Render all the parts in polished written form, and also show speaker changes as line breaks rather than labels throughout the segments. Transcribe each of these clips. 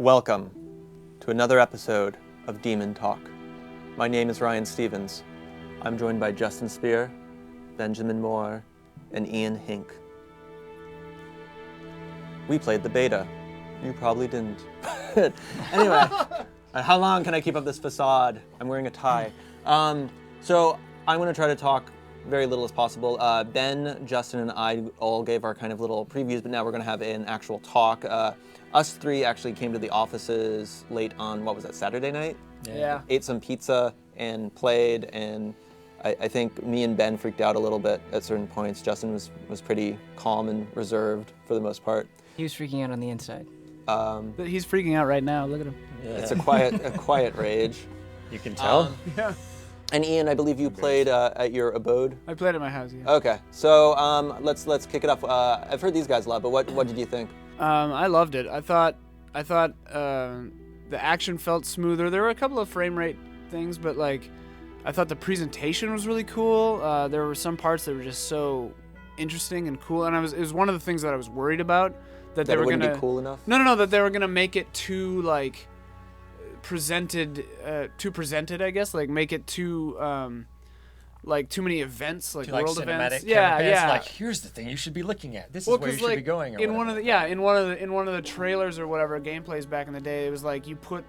Welcome to another episode of Demon Talk. My name is Ryan Stevens. I'm joined by Justin Spear, Benjamin Moore, and Ian Hink. We played the beta. You probably didn't. Anyway, how long can I keep up this facade? I'm wearing a tie. So I'm going to try to talk very little as possible. Ben, Justin, and I all gave our kind of little previews, but now we're going to have an actual talk. Us three actually came to the offices late on, what was that, Saturday night?
Yeah.
Ate some pizza and played, and I think me and Ben freaked out a little bit at certain points. Justin was pretty calm and reserved for the most part.
He was freaking out on the inside.
But he's freaking out right now. Look at him.
Yeah. It's a quiet rage.
You can tell.
Yeah.
And Ian, I believe you played at your abode.
I played at my house. Yeah.
Okay, so let's kick it off. I've heard these guys a lot, but what did you think?
I loved it. I thought the action felt smoother. There were a couple of frame rate things, but like I thought the presentation was really cool. There were some parts that were just so interesting and cool, and it was one of the things that I was worried about that they were
wouldn't
gonna
be cool enough.
No, that they were gonna make it too like presented, I guess, like make it too like too many events, like world events.
Yeah. Like, here's the thing you should be looking at. This is where you should be going. Or
in one of the trailers or whatever gameplays back in the day, it was like you put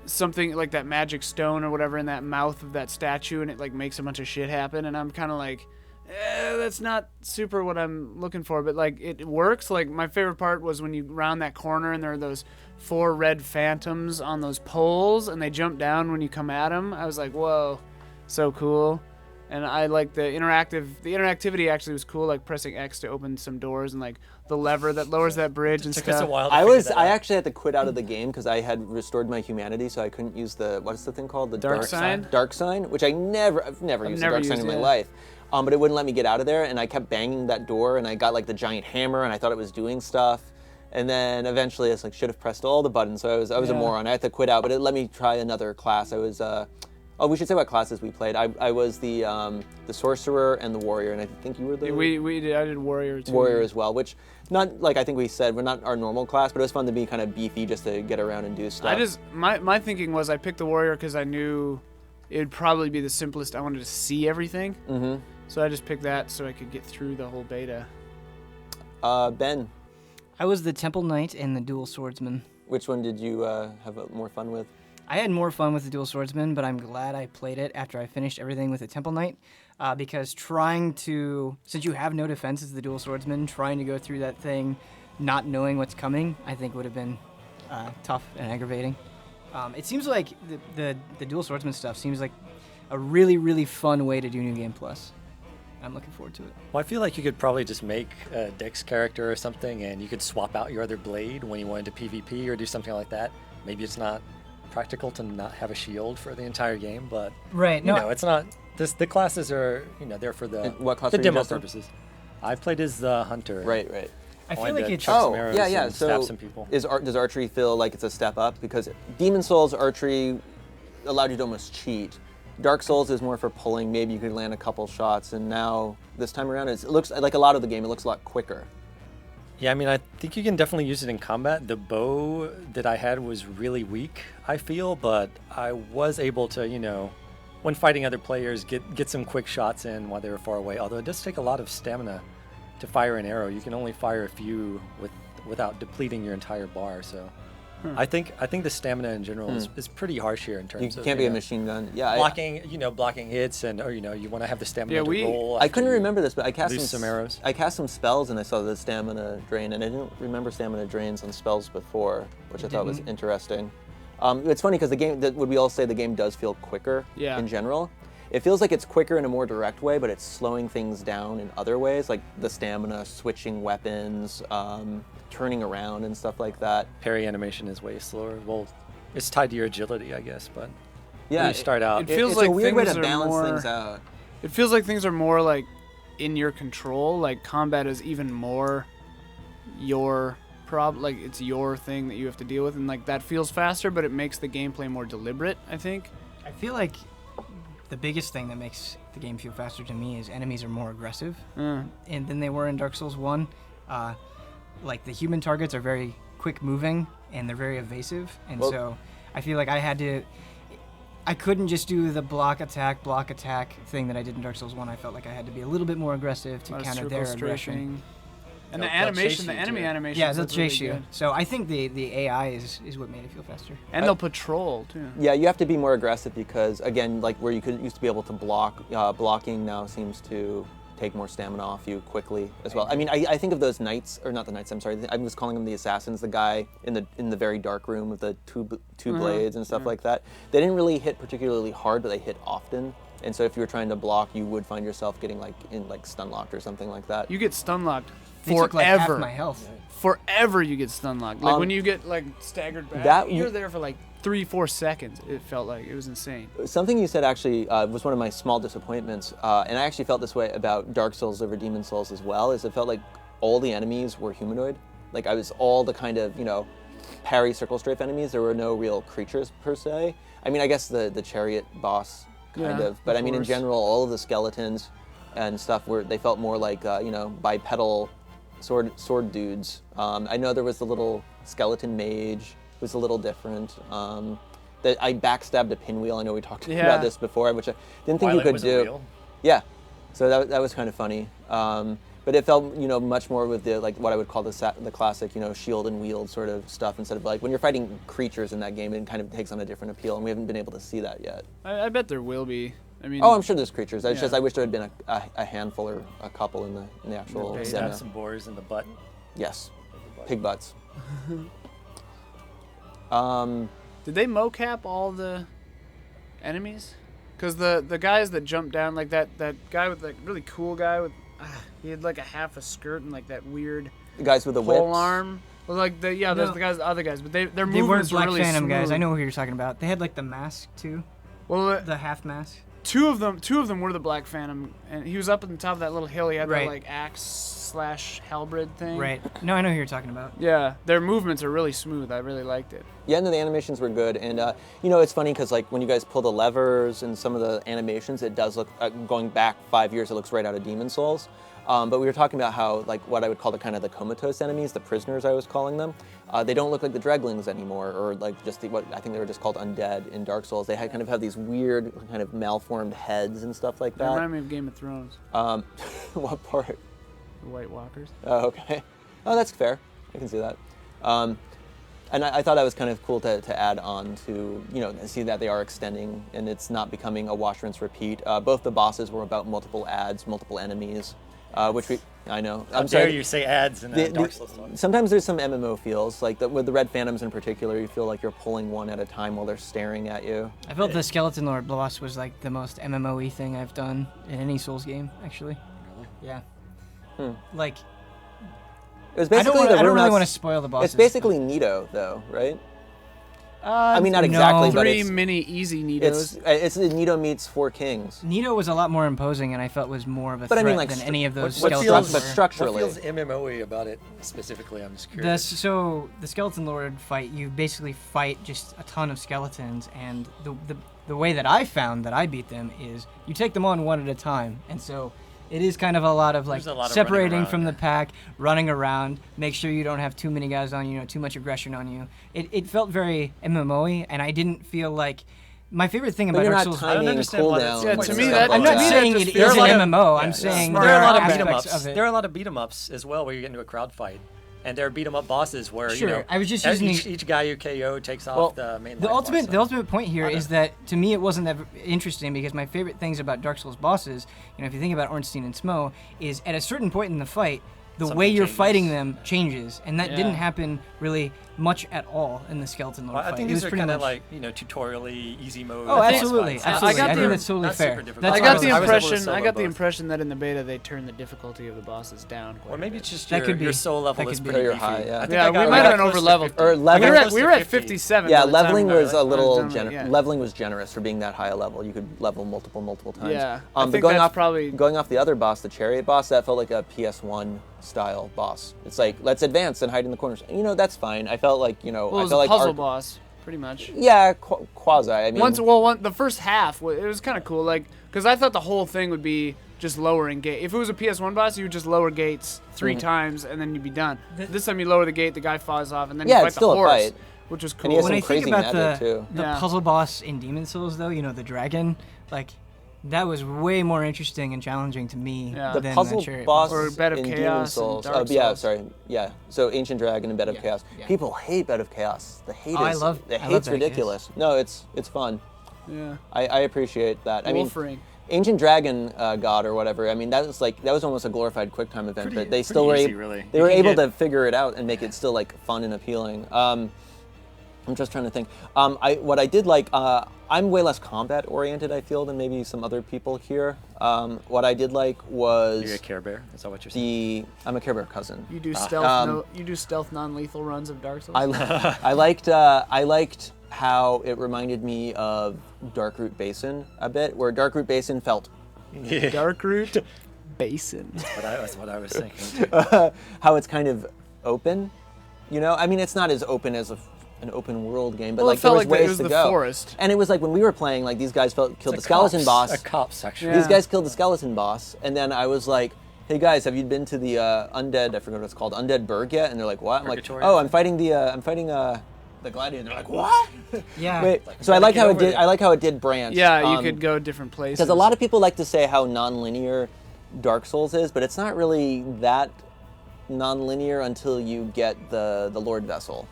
something like that magic stone or whatever in that mouth of that statue, and it like makes a bunch of shit happen. And I'm kind of like, that's not super what I'm looking for, but like it works. Like my favorite part was when you round that corner and there are those 4 red phantoms on those poles, and they jump down when you come at them. I was like, whoa, so cool. And I like the interactivity actually was cool, like pressing X to open some doors and like the lever that lowers that bridge and
It took
stuff.
us a while to
I actually had to quit out of the game because I had restored my humanity, so I couldn't use what's the thing called? The
Dark sign?
Dark sign, which I've never used the dark sign in my life. But it wouldn't let me get out of there, and I kept banging that door, and I got like the giant hammer, and I thought it was doing stuff. And then eventually it's like should have pressed all the buttons, so I was a moron. I had to quit out, but it let me try another class. I was we should say what classes we played. I was the sorcerer and the warrior, and I think you were the
I did warrior too.
Warrior as well, which not like I think we said we're not our normal class, but it was fun to be kind of beefy just to get around and do stuff.
My thinking was I picked the warrior because I knew it'd probably be the simplest. I wanted to see everything. Mm-hmm. So I just picked that so I could get through the whole beta.
Ben,
I was the Temple Knight and the Dual Swordsman.
which one did you have more fun with?
I had more fun with the Dual Swordsman, but I'm glad I played it after I finished everything with the Temple Knight, because since you have no defense as the Dual Swordsman, trying to go through that thing not knowing what's coming, I think would have been tough and aggravating. It seems like the Dual Swordsman stuff seems like a really, really fun way to do New Game Plus. I'm looking forward to it.
Well, I feel like you could probably just make a Dex character or something, and you could swap out your other blade when you wanted to PvP or do something like that. Maybe it's not practical to not have a shield for the entire game, but
right,
it's not. The classes are there for the demo purposes. I played as the hunter.
Right.
I feel like it's
So
stab some people.
does archery feel like it's a step up? Because Demon Souls archery allowed you to almost cheat. Dark Souls is more for pulling. Maybe you could land a couple shots, and now this time around it looks like a lot of the game. It looks a lot quicker.
Yeah, I mean, I think you can definitely use it in combat. The bow that I had was really weak, I feel, but I was able to, when fighting other players, get some quick shots in while they were far away. Although it does take a lot of stamina to fire an arrow. You can only fire a few without depleting your entire bar, so... I think the stamina in general is pretty harsh here in terms of...
You can't be a machine gun. Yeah,
blocking hits, and you want to have the stamina to roll.
I couldn't remember this, but I cast
some arrows.
I cast some spells, and I saw the stamina drain, and I didn't remember stamina drains on spells before, which I thought was interesting. It's funny because the game, would we all say the game does feel quicker in general? It feels like it's quicker in a more direct way, but it's slowing things down in other ways, like the stamina, switching weapons, turning around and stuff like that.
Parry animation is way slower. Well, it's tied to your agility, I guess, but
yeah,
you start out.
It feels like
a weird way to
things
balance things out.
It feels like things are more like in your control. Like combat is even more your problem. Like it's your thing that you have to deal with, and like that feels faster, but it makes the gameplay more deliberate, I think.
I feel like the biggest thing that makes the game feel faster to me is enemies are more aggressive and than they were in Dark Souls 1. Like the human targets are very quick moving, and they're very evasive, and
Well-
so I feel like I couldn't just do the block attack thing that I did in Dark Souls 1. I felt like I had to be a little bit more aggressive to
A lot of
counter
circle
their aggression.
strafing. And
They'll
the animation,
chase
the
you,
enemy
too.
animation.
Yeah, they'll chase
really
you.
good.
So I think the AI is what made it feel faster.
And they'll patrol too.
Yeah, you have to be more aggressive because, again, like where you used to be able to block, blocking now seems to take more stamina off you quickly as well. I mean, I think of those knights, or not the knights. I'm sorry, I was calling them the assassins. The guy in the very dark room with the two blades and stuff like that. They didn't really hit particularly hard, but they hit often. And so if you were trying to block, you would find yourself getting like stun locked or something like that.
You get stun locked
They took like half
forever.
my health.
Forever you get stun locked. Like when you get like staggered back, you're there for like 3-4 seconds. It felt like it was insane.
Something you said actually was one of my small disappointments, and I actually felt this way about Dark Souls over Demon Souls as well, is it felt like all the enemies were humanoid. Like I was all the kind of, parry circle strafe enemies. There were no real creatures per se. I mean, I guess the chariot boss kind
Yeah,
of, but I mean in
course.
general, all of the skeletons and stuff they felt more like, bipedal sword dudes. I know there was the little skeleton mage, who was a little different. That I backstabbed a pinwheel. I know we talked
Yeah.
about this before, which I didn't think
While
you
it
could
wasn't
do.
real.
Yeah, so that was kind of funny. But it felt, much more with the what I would call the classic, shield and wield sort of stuff instead of like when you're fighting creatures in that game, it kind of takes on a different appeal, and we haven't been able to see that yet.
I bet there will be. I mean,
Oh, I'm sure there's creatures. It's just
Yeah.
I wish there had been a handful or a couple in the actual
beta.
demo.
Stab some boars in the butt.
Yes, pig butts.
did they mocap all the enemies? Because the guys that jumped down, like that guy with like really cool guy with, he had like a half a skirt and like that weird
The guys with the
pole
whips.
arm. Well, like there's
No.
the other guys, but their
They weren't
movements were
Black
really
Phantom guys.
smooth.
I know who you're talking about. They had like the mask too,
Well,
the half mask.
two of them were the Black Phantom, and he was up at the top of that little hill. He had
Right.
that like axe/halberd thing.
Right. No, I know who you're talking about.
Yeah, their movements are really smooth. I really liked it.
Yeah, no, the animations were good, and it's funny because like when you guys pull the levers and some of the animations, it does look going back 5 years, it looks right out of Demon Souls. But we were talking about how like what I would call the comatose enemies, the prisoners I was calling them. They don't look like the Dreglings anymore, or like just what I think they were just called undead in Dark Souls. They kind of have these weird kind of malformed heads and stuff like
They
that.
remind me of Game of Thrones.
What part?
The White Walkers.
Oh, okay. Oh, that's fair. I can see that. And I thought that was kind of cool to add on to, see that they are extending and it's not becoming a wash, rinse, repeat. Both the bosses were about multiple adds, multiple enemies, I know.
How dare you say ads in Dark Souls talk?
Sometimes there's some MMO feels, like with the Red Phantoms in particular, you feel like you're pulling one at a time while they're staring at you.
I felt the Skeleton Lord boss was like the most MMO-y thing I've done in any Souls game, actually. Yeah. Like,
It was
I don't
basically
really want to spoil the bosses.
It's basically Nito, though, right?
but-
I mean, not exactly, but
Three
it's-
mini easy Nitos.
It's Nito meets Four Kings.
Nito was a lot more imposing, and I felt was more of a
But I
threat
mean, like,
than any of those
what
skeletons.
feels- but
were.
structurally.
What feels MMO-y about it specifically? I'm just curious.
So the Skeleton Lord fight, you basically fight just a ton of skeletons, and the way that I found that I beat them is you take them on one at a time, and so it is kind of a lot of like
There's a lot of
separating
running
from
around,
the pack, running around, make sure you don't have too many guys on you, too much aggression on you. It felt very MMO-y, and I didn't feel like my favorite thing
But
about
you're
Dark
not
Souls.
timing
understand why that's
cooldowns.
Yeah,
and
to
stuff
me
like
that-
I'm
to
not
me that
saying
just
it
feels
is an
like-
MMO.
Yeah,
I'm
yeah.
saying
Smart.
there
There are a
are
lot of beat 'em
aspects
ups.
of it.
There are a lot of beat 'em ups as well where you get into a crowd fight, and there are beat 'em up bosses where
Sure, I was just using
each guy you KO takes off
Well,
the main.
The
life bar,
ultimate
so-
point here is that to me it wasn't that interesting because my favorite things about Dark Souls bosses, if you think about Ornstein and Smo, is at a certain point in the fight, the
Something
way you're
changes.
fighting them changes, and that
Yeah.
didn't happen really much at all in the Skeleton Lord
Well, I
fight.
think
it was
these are
pretty
kind of
much
like tutorially easy mode.
Oh,
boss
absolutely,
fights.
absolutely.
I got
I
the-
think that's totally
not
fair.
super difficult.
That's
I
what
got
was-
the
I was able to
impression.
solo
I got the
both.
impression that in the beta they turned the difficulty of the bosses down. Quite
Or
a
maybe
bit.
it's just
That
your,
could be.
your soul level
That
is
could be.
pretty
You're
beefy.
high, yeah.
I think
Yeah,
I
we
got
might have been
close to
over leveled.
50.
Or level-
We were at
50.
57.
Yeah,
by the time
leveling
we
was a
I was
little
done with it, yeah.
leveling was generous for being that high a level. You could level multiple times.
Yeah, I
but
think
going
that's
off
probably-
going off the other boss, the chariot boss, that felt like a PS1 style boss. It's like let's advance and hide in the corners. That's fine. I felt like
Well, it
I
was
felt
a
like
puzzle boss, pretty much.
Yeah, quasi. I mean,
The first half, it was kind of cool, like, because I thought the whole thing would be just lowering gate. If it was a PS1 boss, you would just lower gates 3 times and then you'd be done. This time you lower the gate, the guy falls off, and then you
Yeah,
fight
it's still
the
a
horse,
fight.
which was
And
cool.
he has
When
some
I think
crazy
about
magic, too.
the
Yeah.
puzzle boss in Demon Souls, though, the dragon, like that was way more interesting and challenging to me
Yeah.
The
than
puzzle
the chariot
boss
Or Bed of
in Demon
Chaos and
Souls.
Dark
Yeah,
Souls.
sorry. Yeah. So Ancient Dragon and Bed of
Yeah,
Chaos.
yeah.
People hate Bed of Chaos. The hate
Oh, I
is
love
the
Bed of
hate's
Chaos.
ridiculous. No, it's fun.
Yeah.
I appreciate that. I mean,
Wolfring.
Ancient Dragon God or whatever. I mean, that was almost a glorified QuickTime event, but they still
pretty
were
easy, really.
they
You
were
can
able
get-
to figure it out and make it still like fun and appealing. I'm just trying to think. What I did like, I'm way less combat oriented, I feel, than maybe some other people here. What I did like was
You're a Care Bear. Is that what you're saying?
I'm a Care Bear cousin.
You do stealth. You do stealth non-lethal runs of Dark Souls.
I liked how it reminded me of Darkroot Basin a bit, where Darkroot Basin felt
Darkroot Basin.
That's what I was thinking.
how it's kind of open. You know, I mean, it's not as open as an open world game, but
Well, it
like there
felt
was
like it
ways
was
to
the
go.
forest.
And it was like when we were playing, like these guys killed the
It's a
skeleton boss.
A cop section.
Yeah.
These guys killed the skeleton boss, and then I was like, "Hey guys, have you been to the undead? I forget what it's called, Undead Burg yet?" And they're like, "What?" I'm like,
Purgatory?
"Oh, I'm fighting the gladiator." They're like, "What?"
Yeah.
Wait, so I like
get
how it
over
did.
there.
I like how it did branch.
Yeah, you could go different places.
Because a lot of people like to say how non-linear Dark Souls is, but it's not really that non-linear until you get the Lord Vessel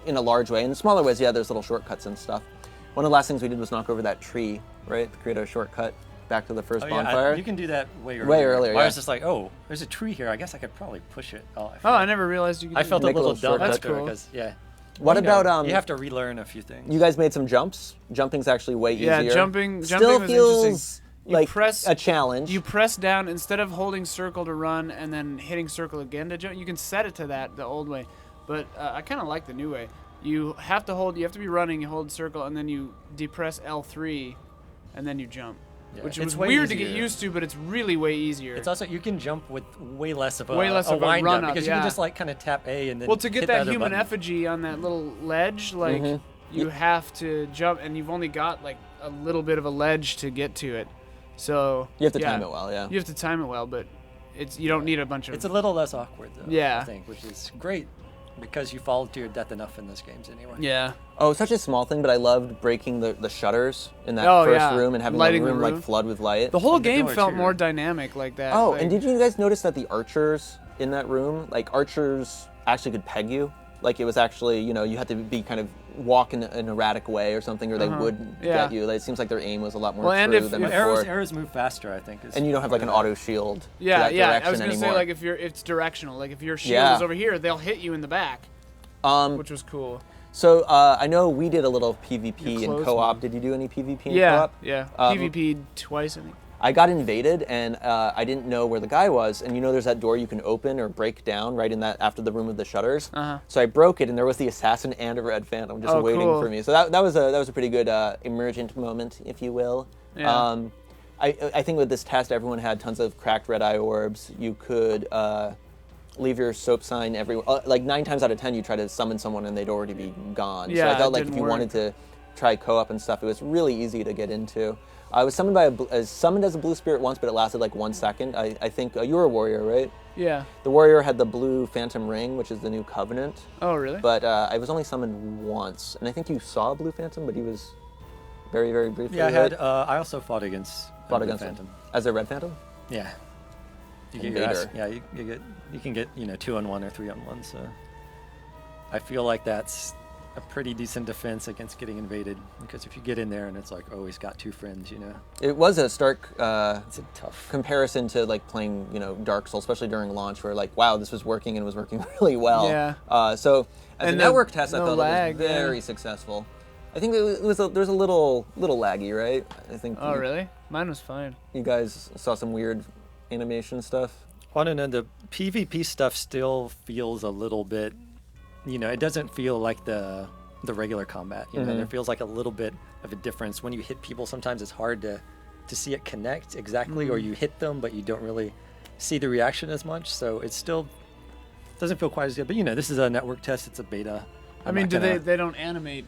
in a large way. In smaller ways, yeah, there's little shortcuts and stuff. One of the last things we did was knock over that tree, right? To create a shortcut back to the first
Oh, yeah,
bonfire.
you can do that way earlier.
Way earlier,
I
yeah.
was just like, oh, there's a tree here. I guess I could probably push it. Oh,
Oh, I never realized you could.
I
do
felt
that.
a
Make a
little
little
dumb
shortcut.
after
That's cool.
because yeah.
What
You know,
about
you have to relearn a few things.
You guys made some jumps. Jumping's actually way
Yeah,
easier.
jumping
Still
was
feels
interesting. You
like
press-
a challenge.
You press down instead of holding circle to run and then hitting circle again to jump. You can set it to that the old way, but I kind of like the new way. You have to hold. You have to be running. You hold circle and then you depress L3, and then you jump.
Yeah,
Which
it's
was
way
weird to get
easier.
used to, but it's really way easier.
It's also you can jump with way less of a
Way less
a
of a
wind
run
up
up,
because you
yeah.
can just like kind of tap A and then
well, to get
hit the
that
other
human
button.
effigy on that little ledge, like you have to jump, and you've only got like a little bit of a ledge to get to it. So
You have to
yeah,
time it well, yeah.
You have to time it well, but you don't need a bunch of.
It's a little less awkward though.
Yeah.
I think, which is great because you fall to your death enough in those games anyway.
yeah.
Oh, such a small thing, but I loved breaking the shutters in that
Oh,
first
yeah.
room and having
Lighting
the
the
room like
room.
flood with light.
The whole
the
game
door,
felt
too.
more dynamic like that.
Oh,
like,
and did you guys notice that the archers in that room, like archers actually could peg you? Like it was actually, you know, you had to be kind of walk in an erratic way or something, or they would
Yeah.
get you. Like, it seems like their aim was a lot more
Well, and
true
if-
than
if
before.
Arrows move faster, I think. Is
And you don't have like an
part of
auto shield. to
Yeah,
that
yeah. I
direction
was gonna
anymore.
say like if it's directional, like if your shield
Yeah.
is over here, they'll hit you in the back, which was cool.
So I know we did a little PvP
Your
in
clothes
co-op.
move.
Did you do any PvP in
Yeah,
co-op?
yeah.
Um,
PvP twice, I think.
I got invaded and I didn't know where the guy was. And you know, there's that door you can open or break down right in that after the room with the shutters.
Uh-huh.
So I broke it, and there was the assassin and a red phantom just
Oh,
waiting
cool.
for me. So that was a pretty good emergent moment, if you will.
Yeah.
I think with this test, everyone had tons of cracked red eye orbs. You could leave your soap sign like 9 times out of 10, you try to summon someone and they'd already be gone.
Yeah,
so I felt
it
like if
didn't
you
work.
wanted to try co-op and stuff, it was really easy to get into. I was summoned as a blue spirit once, but it lasted like 1 second. I think you were a warrior, right?
Yeah.
The warrior had the blue phantom ring, which is the new covenant.
Oh, really?
But I was only summoned once, and I think you saw Blue Phantom, but he was very, very briefly.
Yeah, I
right?
had. I also fought against
Fought
the
against
Phantom.
him. As a red Phantom.
Yeah. You
And
get your ass,
Vader.
yeah, you can get 2-on-1 or 3-on-1. So I feel like that's a pretty decent defense against getting invaded, because if you get in there and it's like, oh, he's got 2 friends,
It was a stark
it's a tough.
comparison to like playing, Dark Souls, especially during launch, where like, wow, this was working and it was working really well.
Yeah.
So as
And
a network test, I
no
felt
lag,
it was very successful. I think there was a little laggy, right? I think.
Oh, really? Mine was fine.
You guys saw some weird animation stuff.
I don't know, the PvP stuff still feels a little bit, it doesn't feel like the regular combat. There feels like a little bit of a difference. When you hit people, sometimes it's hard to see it connect exactly, or you hit them, but you don't really see the reaction as much. So it still doesn't feel quite as good. But this is a network test. It's a beta.
I mean, they don't animate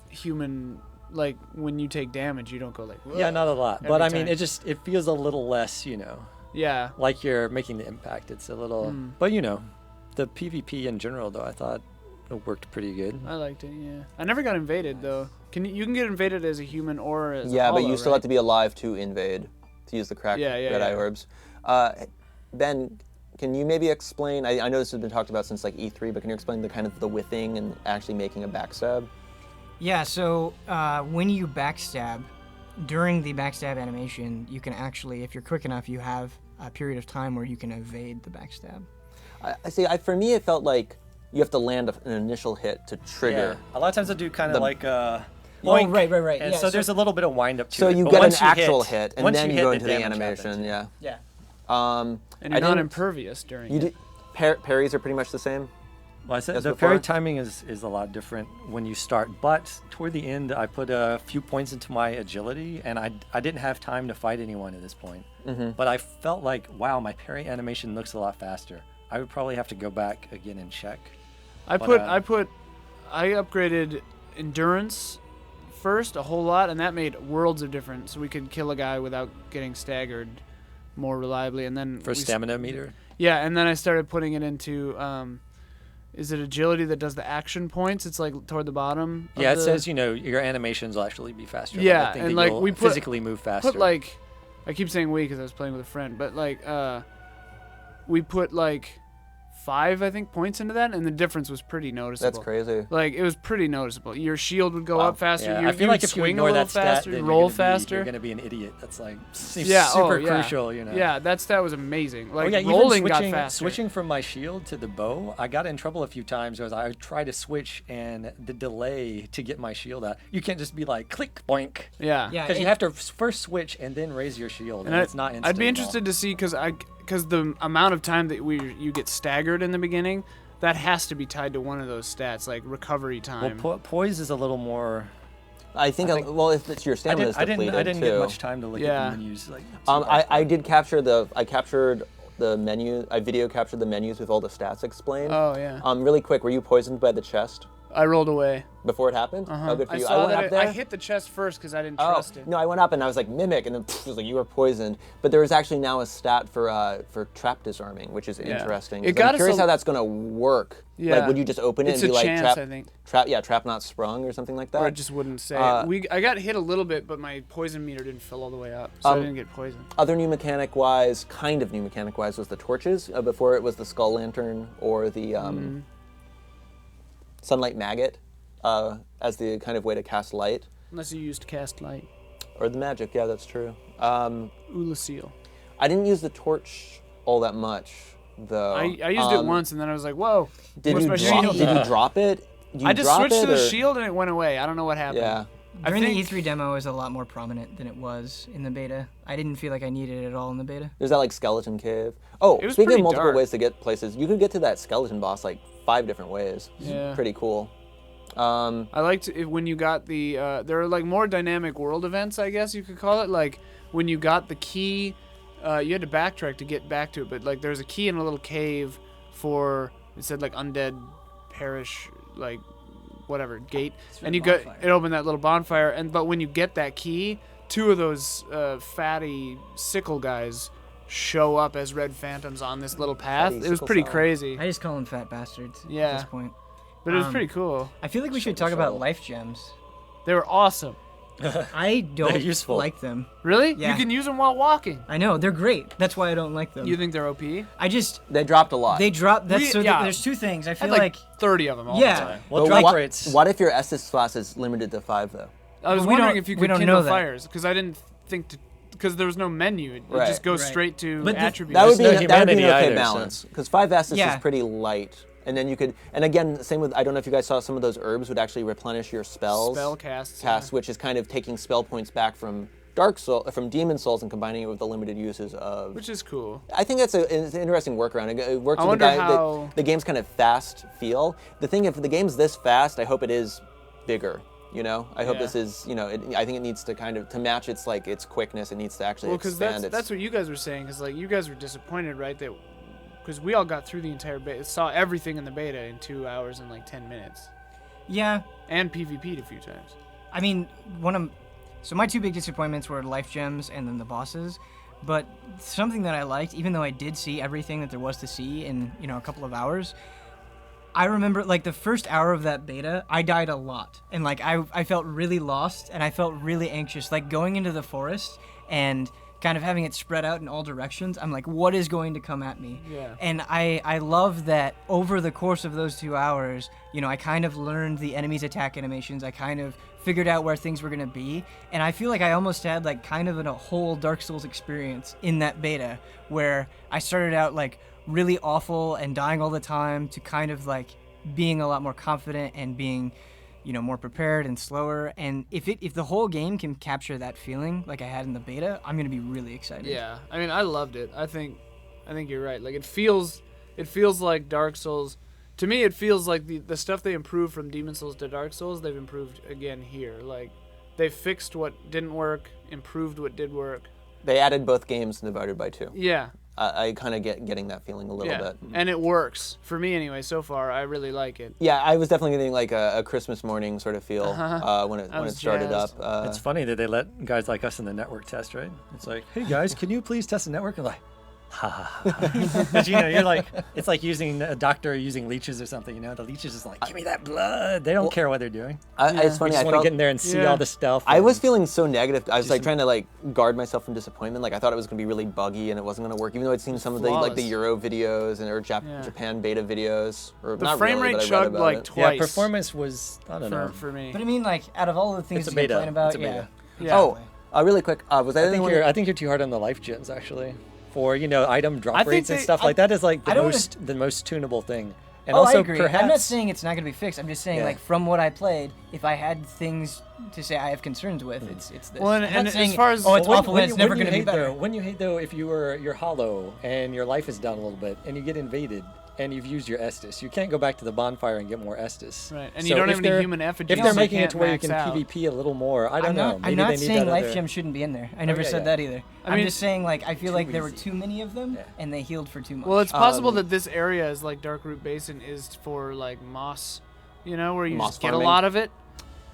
human like when you take damage, you don't go like.
Yeah, not a lot. But
every
I mean,
time.
it feels a little less,
Yeah.
like you're making the impact. It's a little, but the PvP in general though, I thought it worked pretty good.
I liked it. Yeah. I never got invaded though. You can get invaded as a human or as a
Yeah, but
hollow,
you still
right?
have to be alive to invade, to use the cracked red eye orbs. Ben, can you maybe explain? I know this has been talked about since like E3, but can you explain the kind of the whiffing and actually making a backstab?
Yeah, so when you backstab, during the backstab animation, you can actually, if you're quick enough, you have a period of time where you can evade the backstab.
I see. For me, it felt like you have to land an initial hit to trigger.
Yeah. A lot of times I do kind of like
Oh,
boink,
right.
And
Yeah,
so there's a little bit of wind up to
So
it.
you
but
get an
once you
actual hit, and
once
then you
hit,
go into the
damage
animation.
happens.
Yeah.
Yeah.
And
I
you're not
didn't-
impervious during
You
it.
did, parries are pretty much the same.
Well, I said
As
the
before?
parry timing is a lot different when you start, but toward the end I put a few points into my agility, and I didn't have time to fight anyone at this point. But I felt like, wow, my parry animation looks a lot faster. I would probably have to go back again and check.
I upgraded endurance first a whole lot, and that made worlds of difference. So we could kill a guy without getting staggered more reliably, and then
For stamina meter?
Yeah, and then I started putting it into. Is it agility that does the action points? It's like toward the bottom.
Yeah,
of
it
the-
says, your animations will actually be faster.
Yeah,
I think
and
that
like
you'll
we put
physically move faster.
Put like, I keep saying we because I was playing with a friend, but like we put like 5 I think points into that, and the difference was pretty noticeable.
That's crazy.
Like it was pretty noticeable. Your shield would go
Wow.
up faster.
Yeah,
you,
I feel
you
like
would
if you
swing
ignore
a little
that stat,
faster,
then
roll
you're
faster.
gonna be an idiot. That's like seems
Yeah,
super
yeah.
crucial,
Yeah, that stat was amazing. Like
even
rolling
switching,
got faster.
switching from my shield to the bow, I got in trouble a few times because I would try to switch and the delay to get my shield out. You can't just be like click boink.
Yeah.
Yeah,
Because you have to first switch and then raise your shield, and it's not instant.
I'd be
at all.
interested to see because the amount of time that you get staggered in the beginning, that has to be tied to one of those stats, like recovery time.
Well, poise is a little more.
I think well, if it's your stamina is
I
depleted
didn't
too.
get much time to look
Yeah.
at the menus. Like,
I did capture I captured the menu. I video captured the menus with all the stats explained.
Oh yeah.
Really quick, were you poisoned by the chest
I rolled away.
before it happened? Oh, good for
I
you.
saw
went
that
up there.
I hit the chest first because I didn't
Oh,
trust it.
no, I went up and I was like mimic, and then it was like you were poisoned. But there is actually now a stat for trap disarming, which is interesting.
It
'Cause
got
I'm
us
curious
a-
how that's gonna work.
Yeah.
Like, would you just open it
It's
and be
a
like
chance,
trap?
I think.
Trap not sprung or something like that.
Or it just wouldn't say. I got hit a little bit, but my poison meter didn't fill all the way up, so I didn't get poisoned.
Other new mechanic wise, was the torches. Before it was the skull lantern or the sunlight maggot as the kind of way to cast light.
Unless you used cast light.
Or the magic, yeah, that's true.
Ula seal.
I didn't use the torch all that much, though.
I used it once, and then I was like, whoa.
Did
where's
you,
my
drop,
shield?
did you drop it? Did you
I just
drop
switched
it,
to the
or-
shield, and it went away. I don't know what happened.
Yeah.
During
think-
the E3 demo, it was a lot more prominent than it was in the beta. I didn't feel like I needed it at all in the beta.
There's that like skeleton cave. Oh,
It was
speaking
pretty
of multiple
dark.
ways to get places, you could get to that skeleton boss like 5 different ways.
Yeah.
Pretty cool.
I liked it when you got the there are like more dynamic world events, I guess you could call it. Like when you got the key, you had to backtrack to get back to it, but like there's a key in a little cave for, it said like undead parish, like whatever gate, and you got it opened that little bonfire, and but when you get that key, 2 of those fatty sickle guys show up as red phantoms on this little path.
Fatty
It was
sickle
pretty
cell.
crazy,
I just call them fat bastards
Yeah.
at this point.
but it was pretty cool.
I feel like we should talk about life gems.
They were awesome.
I don't
useful.
like them.
Really?
Yeah.
You can use them while walking.
I know, they're great. That's why I don't like them.
You think they're OP?
I just,
They dropped a lot.
they drop, that's
We-
so
yeah.
there's 2 things. I
I
feel
had
like,
30 of them all
Yeah.
the time.
Well,
But
drop
what,
rates.
what if your Estus class is limited to 5 though?
I was
Well, we
wondering
don't-
if you
we
could
don't
kindle
know that.
fires, because I didn't think to, because there was no menu. It
Right.
just goes
Right.
straight to
But the-
attributes.
That would be
no
that would be
humanity
an okay
either, so-
balance because 5 Estus
Yeah.
is pretty light. And then you could, and again, same with, I don't know if you guys saw some of those herbs would actually replenish your spells.
Spell casts.
Cast, which is kind of taking spell points back from from Demon Souls and combining it with the limited uses of.
Which is cool.
I think it's an interesting workaround. It works
I
with the
wonder
guy.
how-
The game's kind of fast feel. The thing, if the game's this fast, I hope it is bigger. You know, I hope
Yeah.
this is. You know, I think it needs to kind of to match its like its quickness. It needs to actually
Well, because
expand.
that's what you guys were saying, because like you guys were disappointed, right? That because we all got through the entire beta, saw everything in the beta in 2 hours and like 10 minutes,
yeah,
and PvP'd a few times.
I mean, so my two big disappointments were life gems and then the bosses. But something that I liked, even though I did see everything that there was to see in, a couple of hours, I remember, like, the first hour of that beta, I died a lot. And, like, I felt really lost, and I felt really anxious. Like, going into the forest and kind of having it spread out in all directions, I'm like, what is going to come at me?
Yeah.
And I love that over the course of those 2 hours, I kind of learned the enemy's attack animations. I kind of figured out where things were going to be. And I feel like I almost had, like, kind of a whole Dark Souls experience in that beta, where I started out, like, really awful and dying all the time to kind of, like, being a lot more confident and being, more prepared and slower. And if the whole game can capture that feeling like I had in the beta, I'm gonna be really excited.
Yeah, I mean, I loved it. I think you're right. Like, it feels like Dark Souls. To me, it feels like the stuff they improved from Demon Souls to Dark Souls, they've improved again here. Like, they fixed what didn't work, improved what did work.
They added both games divided by 2.
Yeah.
I kind of getting that feeling a little bit.
And it works. For me, anyway, so far, I really like it.
Yeah, I was definitely getting like a Christmas morning sort of feel when it started
jazzed.
up.
It's funny that they let guys like us in the network test, right? It's like, hey guys, can you please test the network? And like, ha ha ha. But you're like, it's like using a doctor using leeches or something. The leeches is like, give me that blood. They don't care what they're doing.
It's funny.
They just want to get in there and see all the stuff.
I was feeling so negative. I was like trying to like guard myself from disappointment. Like I thought it was gonna be really buggy and it wasn't gonna work, even though I'd seen some of the like the Euro videos or Japan beta videos. Or
the
not
frame
really,
rate
but I read
chugged
about
like
it.
twice.
Yeah, performance was, I don't know.
For me.
But I mean, like, out of all the things
It's a
that
beta.
you're playing about,
It's a beta.
Yeah.
Oh, really quick. Was I
I think you're too hard on the life gems actually. For item drop
I think
rates and
they-
stuff like that is like
I don't
the most tunable thing. And
I
also
agree.
perhaps
I'm not saying it's not going to be fixed. I'm just saying,
Yeah.
like, from what I played, if I had things to say I have concerns with, it's this.
Well,
I'm
and
not
as
saying,
far as-
oh, it's
When-
awful
when
and
you-
it's never
when you
going to be
hate,
better.
though, when you hate though, if you're hollow and your life is down a little bit and you get invaded and you've used your Estus, you can't go back to the bonfire and get more Estus.
Right, and you don't
if
have any
they're-
human effigies,
If they're
so
making
you
it to where you
can't
can
max out.
PvP a little more, I don't know.
I'm
Maybe
not
they need
saying
that
life
other-
gems shouldn't be in there. I never
yeah,
said
yeah.
that either.
I
I'm
mean,
just saying, like, I feel like there were
easy.
too many of them,
Yeah.
and they healed for too much.
Well, it's possible that this area is like Darkroot Basin is for like moss, where you
Moss
just get
farming.
a lot of it,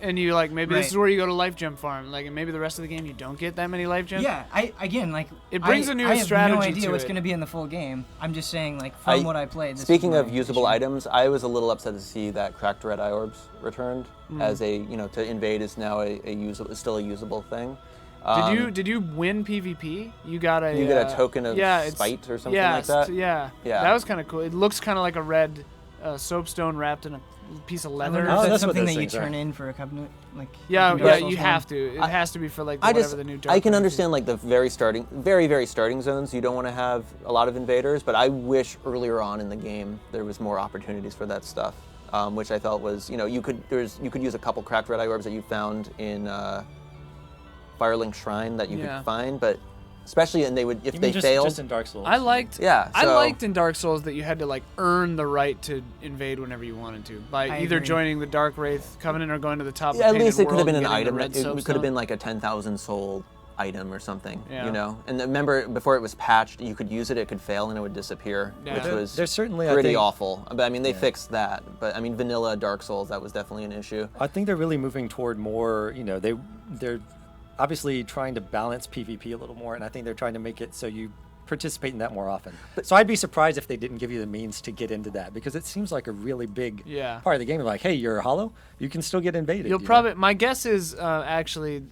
and you like maybe this
Right.
is where you go to life gem farm. Like, and maybe the rest of the game you don't get that many life gems.
yeah,
It brings a new
I have
strategy
no idea
to
what's
it.
going to be in the full game. I'm just saying, like, from what I played. This
Speaking
was
of
my
usable
issue.
items, I was a little upset to see that cracked red eye orbs returned as a to invade is now still a usable thing.
Did you win PvP? You got a
You get a token of
it's-
spite or something
yeah,
like that?
Yeah,
Yeah.
that was kind of cool. It looks kind of like a red soapstone wrapped in a piece of
I
leather.
wonder
Oh,
if
that's
that's
what
something
those
that you
things are.
turn in for a covenant, like.
Yeah,
like in
yeah,
Dark Souls
you
1.
have to. It has to be for like
I
whatever
just
the new.
I can
Dark
understand like the very starting zones. You don't want to have a lot of invaders, but I wish earlier on in the game there was more opportunities for that stuff, which I felt was you could use a couple cracked red eye orbs that you found in Firelink Shrine that you
Yeah.
could find, but especially if
You
they
mean
failed.
just in Dark Souls.
I liked.
Yeah,
I
so-
liked in Dark Souls that you had to like earn the right to invade whenever you wanted to by
I
either
agree.
joining the Dark Wraith Covenant or going to the top.
Yeah,
of
at
the
least it
Painted
could have
World
been an
and getting the
item.
red
It could have
soapstone.
been like a 10,000 soul item or something,
Yeah.
And remember, before it was patched, you could use it, it could fail, and it would disappear,
Yeah.
which was
There's certainly, I
pretty
think-
awful. But I mean, they fixed that. But I mean, vanilla Dark Souls, that was definitely an issue.
I think they're really moving toward more, they're obviously trying to balance PvP a little more, and I think they're trying to make it so you participate in that more often. So I'd be surprised if they didn't give you the means to get into that, because it seems like a really big
Yeah.
part of the game. Like, hey, you're hollow, you can still get invaded.
You'll
you know?
probably. My guess is actually,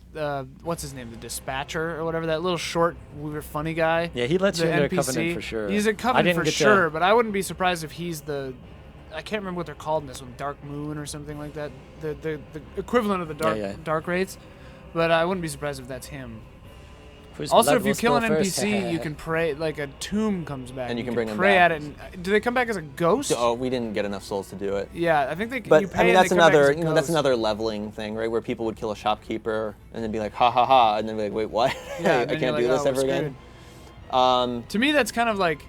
what's his name, the Dispatcher or whatever, that little short, weird, funny guy.
Yeah, he lets
the
you into a
NPC.
Covenant for sure.
He's a
I
Covenant
didn't
for
get to-
sure, but I wouldn't be surprised if he's the. I can't remember what they're called in this one, Dark Moon or something like that. The equivalent of the Dark Wraiths, but I wouldn't be surprised if that's him.
Whose
Also,
blood
if you
will
kill an
spill first?
NPC, you can pray, like a tomb comes back.
And you can bring him
pray
back.
at it. And, do they come back as a ghost?
Oh, we didn't get enough souls to do it.
Yeah, I think they.
But
you pay
I mean,
and
that's
they come back as
another,
a
that's
ghost.
another leveling thing, right? Where people would kill a shopkeeper and then be like, ha ha ha, and then be like, wait, what?
Yeah,
I
and then
can't
you're
do
like,
this
"Oh,
ever
we're
again.
To me, that's kind of like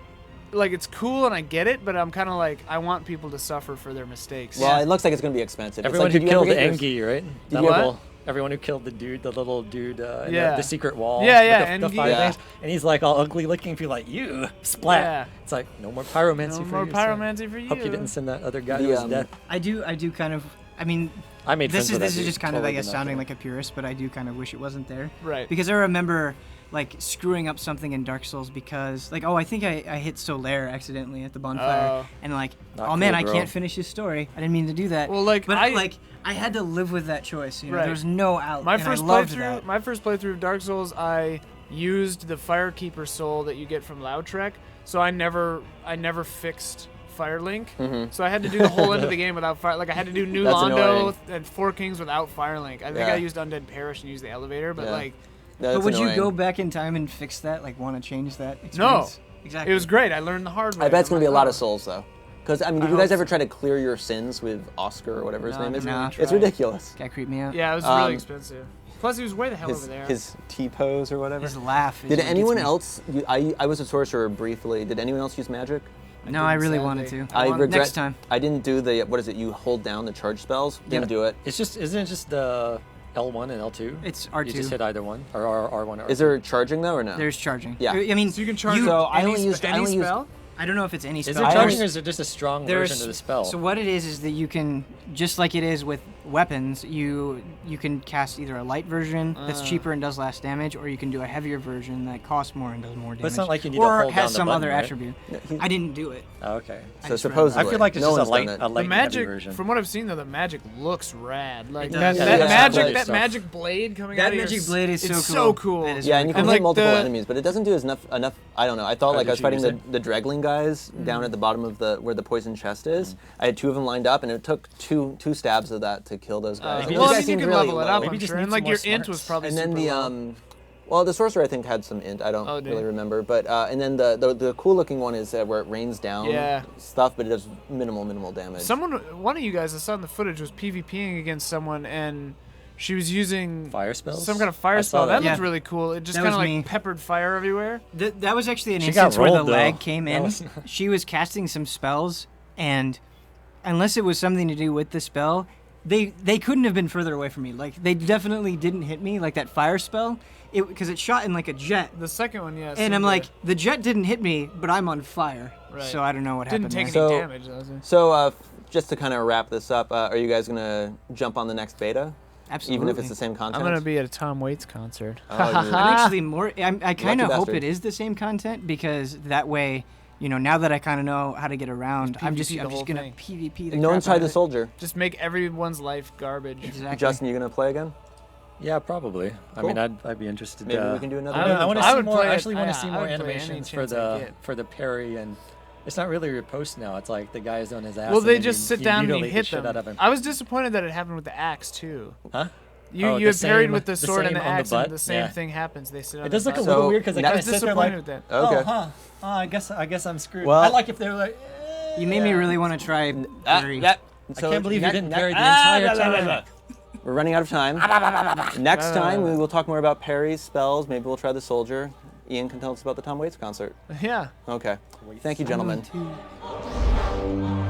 it's cool and I get it, but I'm kind of like I want people to suffer for their mistakes.
Well, it looks like it's going to be expensive.
Everyone
it's like,
who
did you ever
killed
get your-
Engi, right?
you
That
ever-
little, everyone who killed the little dude in
Yeah.
the secret wall.
Yeah, yeah,
with the
Engi.
fire
Yeah.
things. And he's like all ugly looking, people like, you, splat.
Yeah.
It's like, no more pyromancy
No
for
more
you.
pyromancy for you.
Hope you didn't send that other guy
The,
to his death.
I do kind of. I mean,
I made friends with that
This is
dude.
just kind of, I
Totally
guess,
did not
sounding
care.
like a purist, but I do kind of wish it wasn't there.
Right.
Because I remember like screwing up something in Dark Souls because like, oh, I think I hit Solaire accidentally at the bonfire,
Oh.
and like,
Not
oh man,
cool,
I
bro.
can't finish this story. I didn't mean to do that.
Well, like,
but
I
had to live with that choice. You know,
Right.
there was no out.
My
and
first
I loved
playthrough,
that.
my first playthrough of Dark Souls, I used the Firekeeper soul that you get from Lautrec, so I never fixed Firelink. So I had to do the whole end of the game without fire. Like I had to do New
That's
Londo
annoying.
and Four Kings without Firelink. I think
Yeah.
I used Undead Parish and used the elevator, but
Yeah.
like
That's
But would
annoying.
you go back in time and fix that? Like, want to change that experience? Exactly.
it was great. I learned the hard way.
I bet it's
I'm
gonna be a
like,
lot
oh.
of souls though. Because I mean,
I
did you guys
hope
ever try to clear your sins with Oscar or whatever his
No,
name is?
never really
It's
tried.
ridiculous.
That creeped me out.
Yeah, it was
Um,
really expensive. Plus, he was way the hell over there.
His T pose or whatever.
His laugh. is
Did
what gets
anyone
me.
else? I was a sorcerer briefly. Did anyone else use magic?
No, I
didn't,
really
sadly.
wanted to.
I regret.
Next time.
I didn't do the what is it? You hold down the charge spells. Didn't do it.
It's just, isn't it just the L1 and L2?
It's R2.
You just hit either one, or R1 or R2.
Is there charging though or no?
There's charging.
Yeah.
I mean,
So you can charge
So I
any,
only used- I
any
only used-
spell?
I don't know if it's any spell.
Is there
I
charging,
always-
or is it just a strong version of the spell?
So what it is that you can, just like it is with weapons, you can cast either a light version that's cheaper and does less damage, or you can do a heavier version that costs more and does more damage.
But it's not like you need to
or
hold
has
down the
some
button,
other
right?
attribute.
he's-
I didn't do it.
Oh, okay.
So
just
supposedly,
I feel like it's
no
just a
one's
light,
done it.
a light
The
and heavy
magic,
version.
from what I've seen though, the magic looks rad. Like
It
that,
does.
that
Yeah,
magic,
yeah.
that
Stuff.
magic blade coming
That
out of your
magic blade is
it's
so
so
cool.
cool.
That is
Yeah, and you can
And
hit
like
multiple
the-
enemies, but it doesn't do enough. I don't know. I thought like
did
I was
you
fighting
use
the Dregling guys down at the bottom of the where the poison chest is. I had two of them lined up, and it took two stabs of that to kill those guys.
Maybe
And
well,
these
I
guys
mean, you
seemed
can
really
level it
low.
up,
Maybe
I'm
just
sure.
need
And like
some
your
more
int was
smarts.
probably
And then
super
the
low.
well, the sorcerer I think had some int. I don't
Oh, did
really
he?
remember, but and then the cool looking one is where it rains down
Yeah.
stuff, but it does minimal damage.
One of you guys I saw in the footage was PvPing against someone, and she was using
Fire spells?
some kind of fire
I saw
spell. That
that.
looked
Yeah.
really cool. It just
That
kind of
was
like
me.
peppered fire everywhere.
That was actually an
She got
instance where the
rolled, though.
lag came
That
in.
was-
She was casting some spells, and unless it was something to do with the spell, they couldn't have been further away from me. Like, they definitely didn't hit me, like that fire spell, because it shot in like a jet.
The second one, yes.
And I'm like, the jet didn't hit me, but I'm on fire.
Right.
So I don't know what
didn't
happened
take
there.
any
So-
damage. Though,
So just to kind of wrap this up, are you guys gonna jump on the next beta,
Absolutely.
even if it's the same content?
I'm gonna be at a Tom Waits concert.
Oh, you-
I'm actually more. I kind of hope
bastard.
it is the same content, because that way, you know, now that I kind of know how to get around, I'm just
PvP the whole
gonna
thing.
PvP the
no one's
crap out
tried the
of it.
soldier.
Just make everyone's life garbage.
Exactly.
Justin, you gonna play again?
Yeah, probably. I
Cool.
mean, I'd be interested.
Maybe we can do another.
I
I want to
I
see
would
more.
play
I
it-
actually want
yeah,
to see
I
more
would play any
animations
chance I get.
for the parry, and it's not really riposte now. It's like the guy's on his ass.
Well,
and
they
then
just
you
sit down and
mutilate
you
the
hit
shit
them.
out of him.
I was disappointed that it happened with the axe too.
Huh?
You
Oh,
you
the
had parried
same-
with the
the
sword and
same
the
on the
axe,
butt?
and the same
Yeah.
thing happens. They sit on
It does
the
look a
butt.
little
So,
weird because they
that-
kind
I
of
was
sit there
disappointed
like,
with that.
Okay.
oh, huh. Oh, I guess I'm screwed.
Well-
I like if they're like.
You made me
yeah.
really want to try parry.
I can't believe you didn't parry the entire time.
We're running out of time. Next time we will talk more about parries, spells. Maybe we'll try the soldier. Ian can tell us about the Tom Waits concert.
Yeah.
Okay. Thank you, gentlemen.
One, two.